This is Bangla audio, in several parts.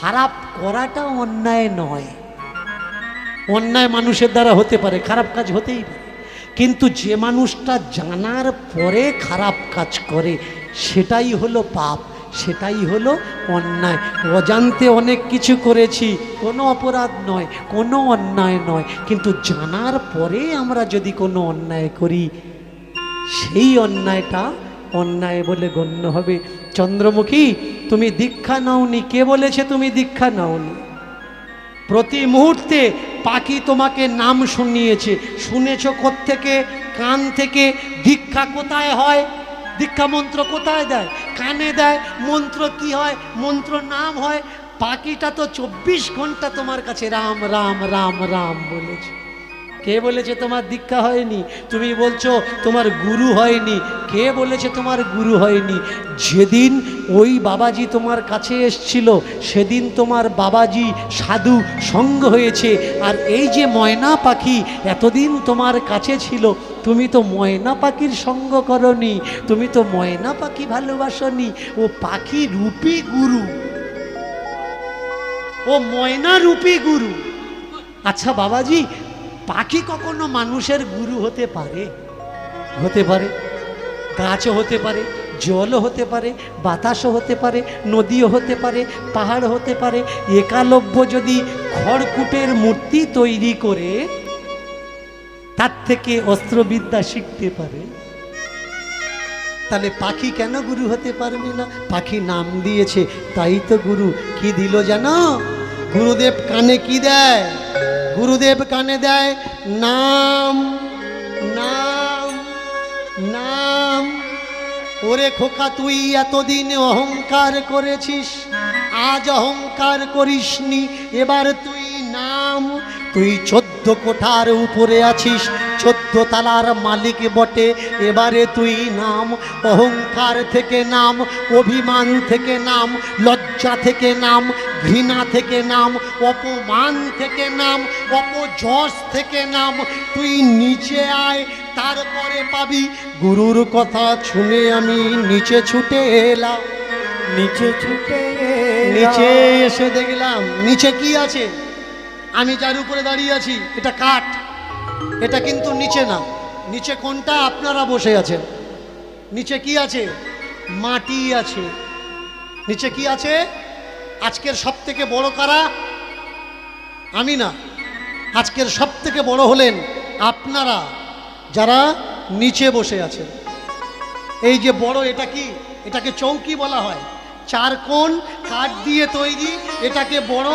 খারাপ করাটা অন্যায় নয়। অন্যায় মানুষের দ্বারা হতে পারে, খারাপ কাজ হতেই পারে, কিন্তু যে মানুষটা জানার পরে খারাপ কাজ করে সেটাই হলো পাপ, সেটাই হলো অন্যায়। অজান্তে অনেক কিছু করেছি, কোনো অপরাধ নয়, কোনো অন্যায় নয়, কিন্তু জানার পরে আমরা যদি কোনো অন্যায় করি সেই অন্যায়টা অন্যায় বলে গণ্য হবে। চন্দ্রমুখী, তুমি দীক্ষা নাওনি, কে বলেছে তুমি দীক্ষা নাওনি? প্রতি মুহূর্তে পাখি তোমাকে নাম শুনিয়েছে, শুনেছ কোত্থেকে? কান থেকে। দীক্ষা কোথায় হয়? দীক্ষা মন্ত্র কোথায় দেয়? কানে দেয়। মন্ত্র কি হয়? মন্ত্র নাম হয়। পাখিটা তো 24 ঘন্টা তোমার কাছে রাম রাম রাম রাম বলেছে। কে বলেছে তোমার দীক্ষা হয়নি? তুমি বলছো তোমার গুরু হয়নি। কে বলেছে তোমার গুরু হয়নি? যেদিন ওই বাবাজি তোমার কাছে এসছিল সেদিন তোমার বাবাজি সাধু সঙ্গ হয়েছে। আর এই যে ময়না পাখি এতদিন তোমার কাছে ছিল, তুমি তো ময়না পাখির সঙ্গ করনি, তুমি তো ময়না পাখি ভালোবাসনি। ও পাখি রূপী গুরু, ও ময়না রূপী গুরু। আচ্ছা বাবাজি, পাখি কখনো মানুষের গুরু হতে পারে? হতে পারে। গাছও হতে পারে, জলও হতে পারে, বাতাসও হতে পারে, নদীও হতে পারে, পাহাড় হতে পারে। একালব্য যদি খড়কুটের মূর্তি তৈরি করে তার থেকে অস্ত্রবিদ্যা শিখতে পারে, তাহলে পাখি কেন গুরু হতে পারবে না? পাখি নাম দিয়েছে তাই তো গুরু। কি দিল জানো? গুরুদেব কানে কি দেয়? গুরুদেব কানে দেয় নাম নাম নাম। ওরে খোকা, তুই এতদিন অহংকার করেছিস, আজ অহংকার করিসনি, এবার তুই নাম। তুই 14 কোঠার উপরে আছিস, 14 তালার মালিক বটে, এবারে তুই নাম। অহংকার থেকে নাম, অভিমান থেকে নাম, লজ্জা থেকে নাম, ঘৃণা থেকে নাম, অপমান থেকে নাম, অপযশ থেকে নাম। তুই নিচে আয়, তারপরে পাবি। গুরুর কথা শুনে আমি নিচে ছুটে এলাম। নিচে ছুটে নিচে এসে দেখলাম নিচে কি আছে? আমি যার উপরে দাঁড়িয়ে আছি এটা কাঠ, এটা কিন্তু নিচে না। নিচে কোনটা? আপনারা বসে আছেন। নিচে কি আছে? মাটি আছে। নিচে কি আছে? আজকের সব থেকে বড় কারা? আমি না, আজকের সব থেকে বড় হলেন আপনারা যারা নিচে বসে আছেন। এই যে বড়, এটা কি? এটাকে চৌকি বলা হয়। 4 কোণ কাঠ দিয়ে তৈরি, এটাকে বড়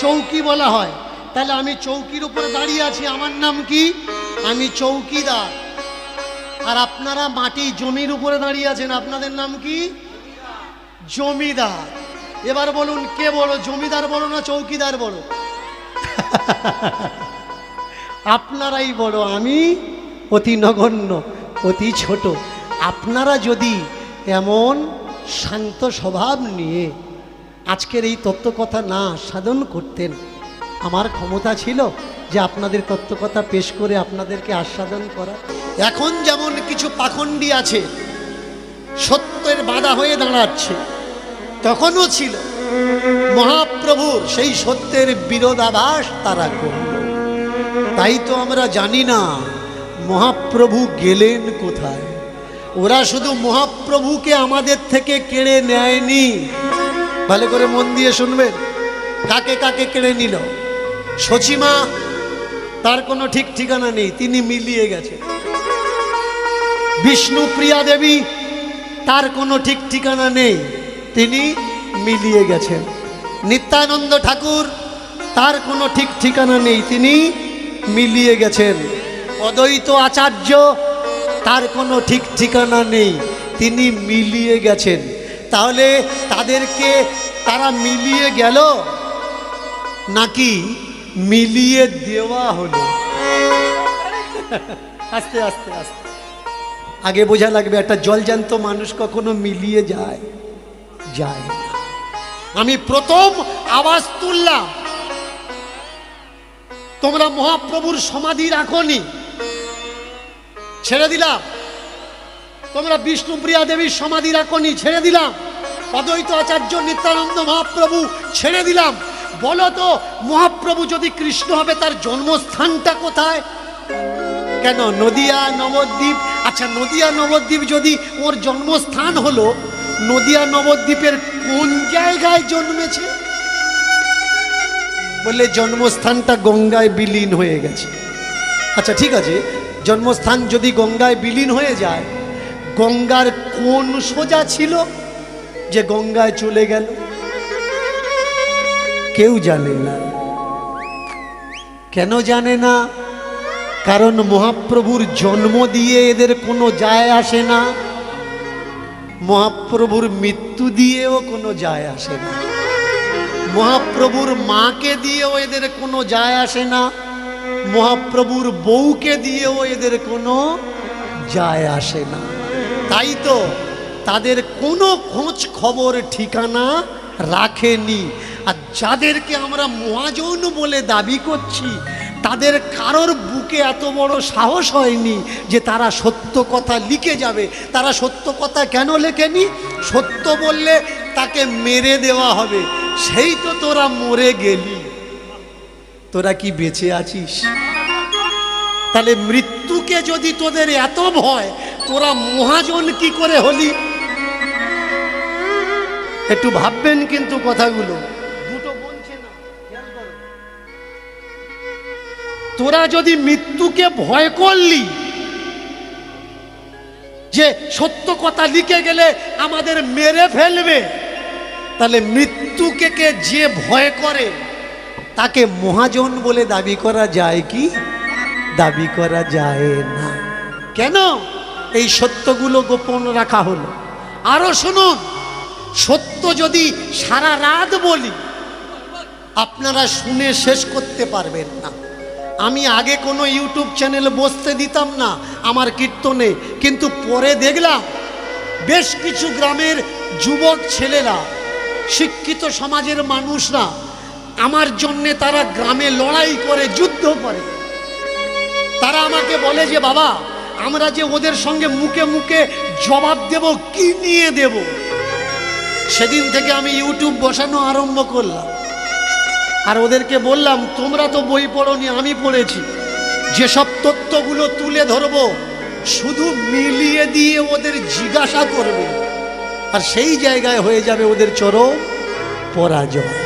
চৌকি বলা হয়। তাহলে আমি চৌকির উপরে দাঁড়িয়ে আছি, আমার নাম কি? আমি চৌকিদার। আর আপনারা মাটি জমির উপরে দাঁড়িয়ে আছেন, আপনাদের নাম কি? জমিদার। এবার বলুন কে বড়? জমিদার বড় না চৌকিদার বড়? আপনারাই বড়, আমি অতি নগণ্য, অতি ছোট। আপনারা যদি এমন শান্ত স্বভাব নিয়ে আজকের এই তত্ত্বকথা না সাধন করতেন, আমার ক্ষমতা ছিল যে আপনাদের তত্ত্বকথা পেশ করে আপনাদেরকে আস্বাদন করা। এখন যেমন কিছু পাখণ্ডী আছে, সত্যের বাধা হয়ে দাঁড়াচ্ছে, তখনও ছিল মহাপ্রভুর সেই সত্যের বিরোধাভাস তারা করল। তাই তো আমরা জানি না মহাপ্রভু গেলেন কোথায়। ওরা শুধু মহাপ্রভুকে আমাদের থেকে কেড়ে নেয়নি। ভালো করে মন দিয়ে শুনবেন, কাকে কাকে কেড়ে নিল। সচিমা, তার কোনো ঠিক ঠিকানা নেই, তিনি মিলিয়ে গেছেন। বিষ্ণুপ্রিয়া দেবী, তার কোনো ঠিক ঠিকানা নেই, তিনি মিলিয়ে গেছেন। নিত্যানন্দ ঠাকুর, তার কোনো ঠিক ঠিকানা নেই, তিনি মিলিয়ে গেছেন। অদ্বৈত আচার্য, তার কোনো ঠিক ঠিকানা নেই, তিনি মিলিয়ে গেছেন। তাহলে তাদেরকে তারা মিলিয়ে গেল নাকি মিলিয়ে দেওয়া হলো? আস্তে আস্তে আস্তে আগে বোঝা লাগবে, একটা জলজান্ত মানুষ কখনো মিলিয়ে যায়? যায় না। আমি প্রথম আওয়াজ তুললাম, তোমরা মহাপ্রভুর সমাধি রাখনি, ছেড়ে দিলাম। তোমরা বিষ্ণুপ্রিয়া দেবীর সমাধি রাখনি, ছেড়ে দিলাম। অদ্বৈত আচার্য নিত্যানন্দ মহাপ্রভু ছেড়ে দিলাম। বলো তো মহাপ্রভু যদি কৃষ্ণ হবে তার জন্মস্থানটা কোথায়? কেন নদিয়া নবদ্বীপ? আচ্ছা নদিয়া নবদ্বীপ যদি ওর জন্মস্থান হলো, নদিয়া নবদ্বীপের কোন জায়গায় জন্মেছে? বললে জন্মস্থানটা গঙ্গায় বিলীন হয়ে গেছে। আচ্ছা ঠিক আছে, জন্মস্থান যদি গঙ্গায় বিলীন হয়ে যায়, গঙ্গার কোন সোজা ছিল যে গঙ্গায় চলে গেল? কেউ জানে না। কেন জানে না? কারণ মহাপ্রভুর জন্ম দিয়ে এদের কোনো যায় আসে না, মহাপ্রভুর মৃত্যু দিয়েও কোনো যায় আসে না, মহাপ্রভুর মাকে দিয়েও এদের কোনো যায় আসে না, মহাপ্রভুর বউকে দিয়েও এদের কোনো যায় আসে না। তাই তো তাদের কোনো খোঁজ খবর ঠিকানা রাখেনি। আর যাদেরকে আমরা মহাজন বলে দাবি করছি, তাদের কারোর বুকে এত বড় সাহস হয়নি যে তারা সত্য কথা লিখে যাবে। তারা সত্য কথা কেন লেখেনি? সত্য বললে তাকে মেরে দেওয়া হবে। সেই তো তোরা মরে গেলি, তোরা কি বেঁচে আছিস? তাহলে মৃত্যুকে যদি তোদের এত ভয়, তোরা মহাজন কি করে হলি? একটু ভাববেন কিন্তু কথাগুলো। দুটো বলছে না, খেয়াল করো। তোরা যদি মৃত্যুকে ভয় করলি যে সত্য কথা লিখে গেলে আমাদের মেরে ফেলবে, তাহলে মৃত্যুকে কে যে ভয় করে তাকে মহাজন বলে দাবি করা যায় কি? দাবি করা যায় না। কেন? এই সত্যগুলো গোপন রাখা হলো। আরো শুনুন, সত্য যদি সারা রাত বলি আপনারা শুনে শেষ করতে পারবেন না। আমি আগে কোনো ইউটিউব চ্যানেল বসতে দিতাম না আমার কীর্তনে, কিন্তু পরে দেখলাম বেশ কিছু গ্রামের যুবক ছেলেরা, শিক্ষিত সমাজের মানুষরা আমার জন্যে তারা গ্রামে লড়াই করে, যুদ্ধ করে। তারা আমাকে বলে যে বাবা, আমরা যে ওদের সঙ্গে মুখে মুখে জবাব দেব, কি নিয়ে দেব? সেদিন থেকে আমি ইউটিউব বসানো আরম্ভ করলাম। আর ওদেরকে বললাম, তোমরা তো বই পড়োনি, আমি পড়েছি। যেসব তথ্যগুলো তুলে ধরবো শুধু মিলিয়ে দিয়ে ওদের জিজ্ঞাসা করবে, আর সেই জায়গায় হয়ে যাবে ওদের চরম পরাজয়।